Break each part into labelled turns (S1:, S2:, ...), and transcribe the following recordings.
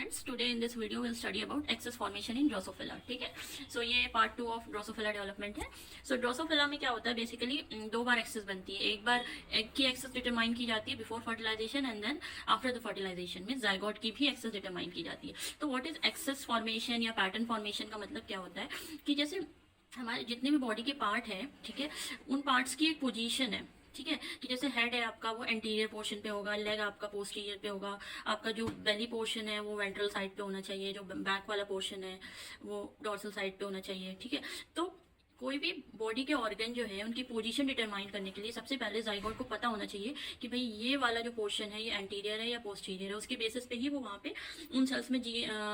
S1: Friends, today in this video will study about axis formation in Drosophila. ठीक है, सो ये part 2 of Drosophila development है। सो Drosophila में क्या होता है, बेसिकली दो बार एक्सेस बनती है। एक बार एग की एक्सेस डिटरमाइन की जाती है before fertilisation and then after the fertilisation में जाइगोट की भी एक्सेस डिटरमाइन की जाती है। तो व्हाट इज एक्सेस फॉर्मेशन या पैटर्न फॉर्मेशन का मतलब क्या होता है कि जैसे हमारे जितने भी बॉडी के पार्ट हैं, ठीक है, उन पार्ट्स की एक पोजीशन है। ठीक है, कि जैसे हेड है आपका, वो एंटीरियर पोर्शन पे होगा, लेग आपका पोस्टीरियर पे होगा, आपका जो बेली पोर्शन है वो वेंट्रल साइड पे होना चाहिए, जो बैक वाला पोर्शन है वो डोर्सल साइड पे होना चाहिए। ठीक है, तो कोई भी बॉडी के ऑर्गन जो है उनकी पोजीशन डिटरमाइन करने के लिए सबसे पहले जाइगोट को पता होना चाहिए कि भाई ये वाला जो पोर्शन है ये एंटीरियर है या पोस्टीरियर है। उसके बेसिस पे ही वो वहाँ पे उन सेल्स में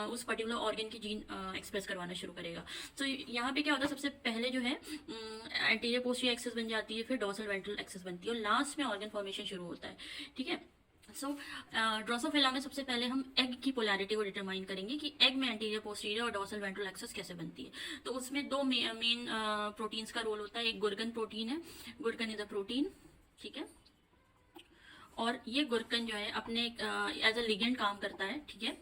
S1: उस पर्टिकुलर ऑर्गन की जीन एक्सप्रेस करवाना शुरू करेगा। तो यहाँ पे क्या होता है, सबसे पहले जो है एंटीरियर पोस्टीरियर एक्सेस बन जाती है, फिर डोर्सल वेंट्रल एक्सेस बनती है और लास्ट में ऑर्गन फॉर्मेशन शुरू होता है। ठीक है, सो ड्रोसोफिला में सबसे पहले हम एग की पोलैरिटी को डिटरमाइन करेंगे कि एग में एंटीरियर पोस्टीरियर और डोर्सल वेंट्रल एक्सेस कैसे बनती है। तो उसमें दो मेन प्रोटीन्स का रोल होता है। एक गुरकन प्रोटीन है, गुरकन इज अ प्रोटीन। ठीक है, और ये गुरकन जो है अपने एज अ लिगेंड काम करता है। ठीक है,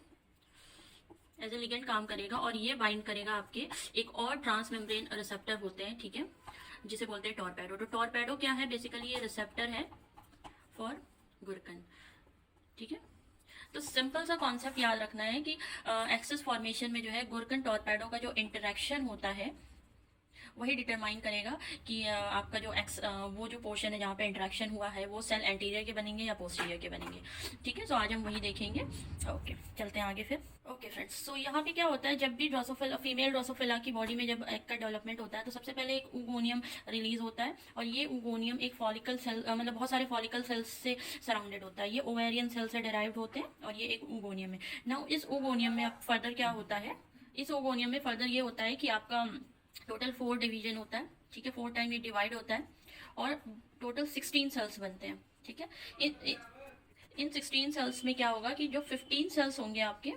S1: एज ए लिगेंड काम करेगा और ये बाइंड करेगा आपके एक और ट्रांसमेम्ब्रेन रिसेप्टर होते हैं। ठीक है, जिसे बोलते हैं टॉर्पेडो। तो टॉर्पेडो क्या है, बेसिकली ये रिसेप्टर है फॉर गुरकन। ठीक है, तो सिंपल सा कॉन्सेप्ट याद रखना है कि एक्सेस फॉर्मेशन में जो है गुरकन टॉर्पेडो का जो इंटरेक्शन होता है वही डिटरमाइन करेगा कि आपका जो वो जो पोर्शन है जहाँ पे इंटरेक्शन हुआ है वो सेल एंटीरियर के बनेंगे या पोस्टीरियर के बनेंगे। ठीक है, सो आज हम वही देखेंगे। ओके, चलते हैं आगे फिर। ओके फ्रेंड्स, सो यहाँ पे क्या होता है, जब भी ड्रोसोफिला फीमेल ड्रोसोफिला की बॉडी में जब एग का डेवलपमेंट होता है तो सबसे पहले एक उगोनियम रिलीज होता है और ये उगोनियम एक फॉलिकल सेल मतलब बहुत सारे फॉलिकल सेल्स से सराउंडेड होता है। ये ओवेरियन सेल से डिराइव्ड होते हैं और ये एक उगोनियम है। नाउ इस उगोनियम में अब फर्दर क्या होता है, इस ओगोनियम में फर्दर ये होता है कि आपका टोटल 4 डिवीजन होता है। ठीक है, 4 टाइम ये डिवाइड होता है और टोटल 16 सेल्स बनते हैं। ठीक है, इन 16 सेल्स में क्या होगा कि जो 15 सेल्स होंगे आपके,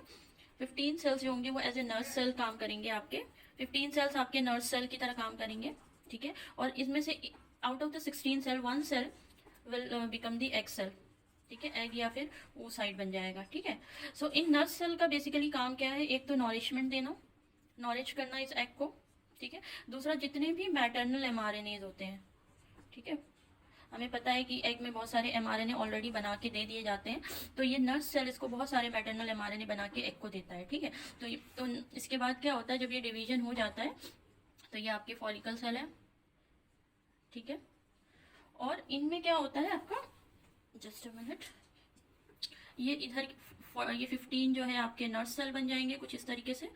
S1: 15 सेल्स जो होंगे वो एज ए नर्स सेल काम करेंगे। आपके 15 सेल्स आपके नर्स सेल की तरह काम करेंगे। ठीक है, और इसमें से out of the 16 cell 1 cell will become the egg cell. ठीक है, एग या फिर वो साइड बन जाएगा। ठीक है, सो इन नर्स सेल का बेसिकली काम क्या है, एक तो नॉरिशमेंट देना, नॉरिश करना इस एग को। ठीक है, दूसरा जितने भी मैटरनल एमआरएनएज होते हैं, ठीक है, हमें पता है कि एग में बहुत सारे एमआरएनए ऑलरेडी बना के दे दिए जाते हैं, तो ये नर्स सेल इसको बहुत सारे मैटरनल एमआरएनए बना के एग को देता है। ठीक है, तो इसके बाद क्या होता है, जब ये डिवीजन हो जाता है तो ये आपके फॉलिकल सेल है। ठीक है, और इनमें क्या होता है आपका, जस्ट अ मिनट, ये इधर ये 15 जो है आपके नर्स सेल बन जाएंगे कुछ इस तरीके से,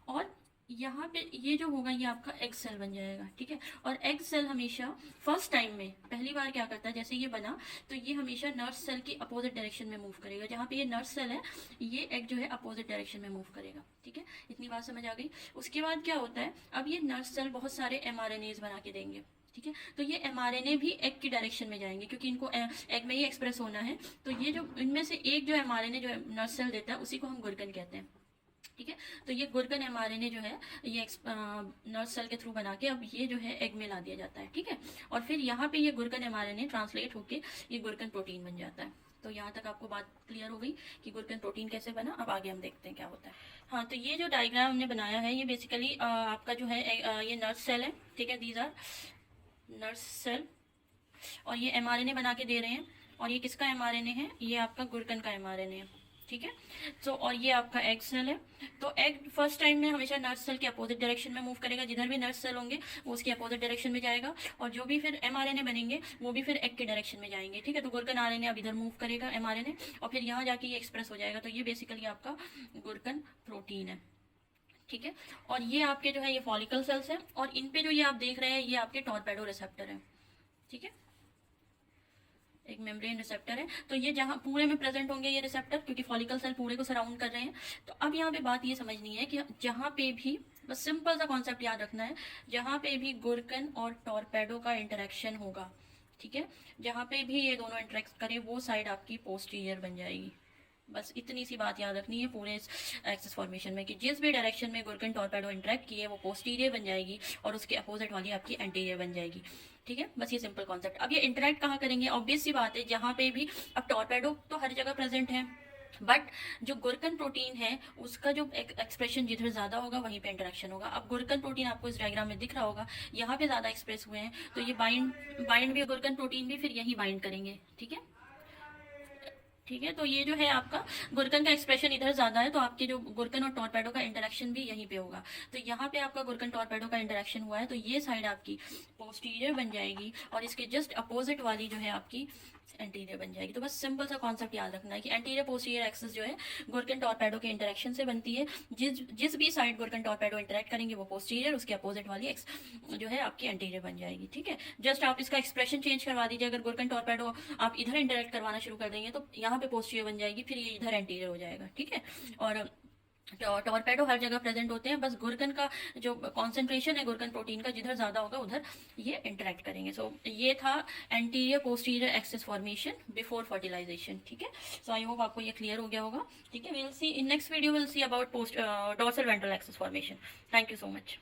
S1: और यहाँ पे ये जो होगा ये आपका एग सेल बन जाएगा। ठीक है, और एग सेल हमेशा फर्स्ट टाइम में पहली बार क्या करता है, जैसे ये बना तो ये हमेशा नर्स सेल की अपोजिट डायरेक्शन में मूव करेगा। जहाँ पे ये नर्स सेल है ये एग जो है अपोजिट डायरेक्शन में मूव करेगा। ठीक है, इतनी बात समझ आ गई। उसके बाद क्या होता है, अब ये नर्स सेल बहुत सारे एमआरएनएज बना के देंगे। ठीक है, तो ये एमआरएनए भी एग की डायरेक्शन में जाएंगे क्योंकि इनको एग में ही एक्सप्रेस होना है। तो ये जो इनमें से एक जो एमआरएनए जो नर्स सेल देता है उसी को हम गुरकन कहते हैं। ठीक है, तो ये गुरकन एमआरएनए जो है ये नर्स सेल के थ्रू बना के अब ये जो है एग में ला दिया जाता है। ठीक है, और फिर यहाँ पे ये गुरकन एमआरएनए ट्रांसलेट होके ये गुरकन प्रोटीन बन जाता है। तो यहाँ तक आपको बात क्लियर हो गई कि गुरकन प्रोटीन कैसे बना। अब आगे हम देखते हैं क्या होता है। हाँ, तो ये जो डायग्राम हमने बनाया है ये बेसिकली आपका जो है ये नर्स सेल है। ठीक है, दीज आर नर्स सेल और ये एमआरएनए बना के दे रहे हैं और ये किसका एमआरएनए है, ये आपका गुरकन का एमआरएनए है। ठीक है, तो और ये आपका एग सेल है। तो एग फर्स्ट टाइम में हमेशा नर्स सेल के अपोजिट डायरेक्शन में मूव करेगा, जिधर भी नर्स सेल होंगे वो उसके अपोजिट डायरेक्शन में जाएगा और जो भी फिर एमआरएनए बनेंगे वो भी फिर एग के डायरेक्शन में जाएंगे। ठीक है, तो गुरकन आरएनए अब इधर मूव करेगा एमआरएनए और फिर यहाँ जाके ये एक्सप्रेस हो जाएगा। तो ये बेसिकली आपका गुरकन प्रोटीन है। ठीक है, और ये आपके जो है ये फॉलिकल सेल्स हैं और इन पे जो ये आप देख रहे हैं ये आपके टॉर्पेडो रिसेप्टर है। ठीक है, एक मेम्ब्रेन रिसेप्टर है। तो ये जहाँ पूरे में प्रेजेंट होंगे ये रिसेप्टर, क्योंकि फॉलिकल सेल पूरे को सराउंड कर रहे हैं। तो अब यहाँ पे बात ये समझनी है कि जहाँ पे भी, बस सिंपल सा कॉन्सेप्ट याद रखना है, जहाँ पे भी गुरकन और टॉर्पेडो का इंटरेक्शन होगा, ठीक है, जहाँ पे भी ये दोनों इंटरेक्ट करें वो साइड आपकी पोस्टीरियर बन जाएगी। बस इतनी सी बात याद रखनी है पूरे एक्सेस फॉर्मेशन में कि जिस भी डायरेक्शन में गुरकन टॉर्पेडो इंटरेक्ट किए वो पोस्टीरियर बन जाएगी और उसके अपोजिट वाली आपकी एंटीरियर बन जाएगी। ठीक है, बस ये सिंपल कॉन्सेप्ट। अब ये इंटरेक्ट कहाँ करेंगे, ऑब्वियस सी बात है, जहाँ पे भी अब टॉर्पेडो तो हर जगह प्रेजेंट है, बट जो गुरकन प्रोटीन है उसका जो एक्सप्रेशन जिधर ज़्यादा होगा वहीं पे इंटरेक्शन होगा। अब गुरकन प्रोटीन आपको इस डायग्राम में दिख रहा होगा, यहाँ पे ज़्यादा एक्सप्रेस हुए हैं, तो ये बाइंड भी गुरकन प्रोटीन भी फिर यहीं बाइंड करेंगे। ठीक है, ठीक है। तो ये जो है आपका गुरकन का एक्सप्रेशन इधर ज्यादा है, तो आपके जो गुरकन और टॉर्पेडो का इंटरेक्शन भी यहीं पे होगा। तो यहाँ पे आपका गुरकन टॉर्पेडो का इंटरेक्शन हुआ है, तो ये साइड आपकी पोस्टीरियर बन जाएगी और इसके जस्ट अपोजिट वाली जो है आपकी एंटीरियर बन जाएगी। तो बस सिंपल सा कॉन्सेप्ट याद रखना है कि एंटीरियर पोस्टीरियर एक्सिस जो है गुरकन टॉर्पेडो के इंटरेक्शन से बनती है। जिस भी साइड गुरकन टॉर्पेडो इंटरेक्ट करेंगे वो पोस्टीरियर, उसके अपोजिट वाली जो है आपकी एंटीरियर बन जाएगी। ठीक है, जस्ट आप इसका एक्सप्रेशन चेंज करवा दीजिए। अगर गुरकन टॉर्पेडो आप इधर इंटरेक्ट करवाना शुरू कर देंगे तो यहाँ पे पोस्टीरियर बन जाएगी, फिर ये इधर एंटीरियर हो जाएगा। ठीक है, और टॉर्पेडो हर जगह प्रेजेंट होते हैं, बस गुरकन का जो कॉन्सेंट्रेशन है गुरकन प्रोटीन का जिधर ज़्यादा होगा उधर ये इंटरेक्ट करेंगे। सो ये था anterior posterior axis formation before fertilisation. ठीक है, सो आई होप आपको ये क्लियर हो गया होगा। ठीक है, we will see in next video, will see about dorsal ventral axis formation. Thank you so much.